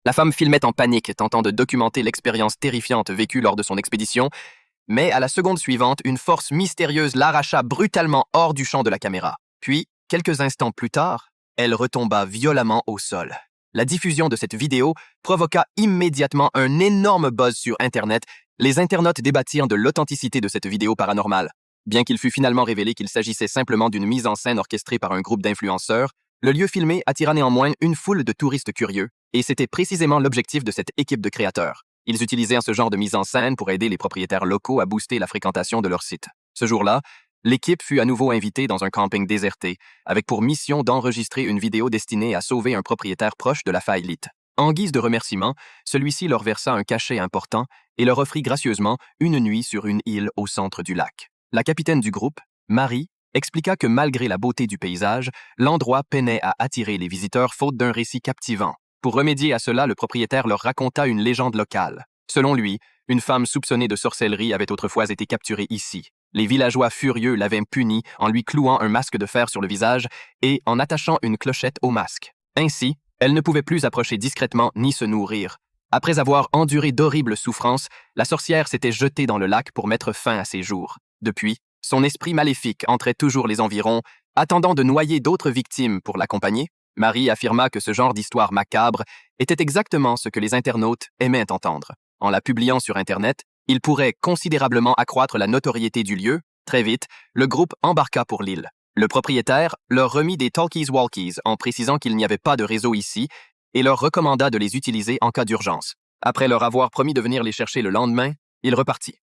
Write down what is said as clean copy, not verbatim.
La femme filmait en panique, tentant de documenter l'expérience terrifiante vécue lors de son expédition, mais à la seconde suivante, une force mystérieuse l'arracha brutalement hors du champ de la caméra. Puis, quelques instants plus tard, elle retomba violemment au sol. La diffusion de cette vidéo provoqua immédiatement un énorme buzz sur Internet. Les internautes débattirent de l'authenticité de cette vidéo paranormale. Bien qu'il fût finalement révélé qu'il s'agissait simplement d'une mise en scène orchestrée par un groupe d'influenceurs, le lieu filmé attira néanmoins une foule de touristes curieux, et c'était précisément l'objectif de cette équipe de créateurs. Ils utilisèrent ce genre de mise en scène pour aider les propriétaires locaux à booster la fréquentation de leur site. Ce jour-là, l'équipe fut à nouveau invitée dans un camping déserté, avec pour mission d'enregistrer une vidéo destinée à sauver un propriétaire proche de la faillite. En guise de remerciement, celui-ci leur versa un cachet important et leur offrit gracieusement une nuit sur une île au centre du lac. La capitaine du groupe, Marie, expliqua que malgré la beauté du paysage, l'endroit peinait à attirer les visiteurs faute d'un récit captivant. Pour remédier à cela, le propriétaire leur raconta une légende locale. Selon lui, une femme soupçonnée de sorcellerie avait autrefois été capturée ici. Les villageois furieux l'avaient punie en lui clouant un masque de fer sur le visage et en attachant une clochette au masque. Ainsi, elle ne pouvait plus approcher discrètement ni se nourrir. Après avoir enduré d'horribles souffrances, la sorcière s'était jetée dans le lac pour mettre fin à ses jours. Depuis, son esprit maléfique entrait toujours les environs, attendant de noyer d'autres victimes pour l'accompagner. Marie affirma que ce genre d'histoire macabre était exactement ce que les internautes aimaient entendre. En la publiant sur Internet, il pourrait considérablement accroître la notoriété du lieu. Très vite, le groupe embarqua pour l'île. Le propriétaire leur remit des talkies-walkies en précisant qu'il n'y avait pas de réseau ici et leur recommanda de les utiliser en cas d'urgence. Après leur avoir promis de venir les chercher le lendemain, il repartit.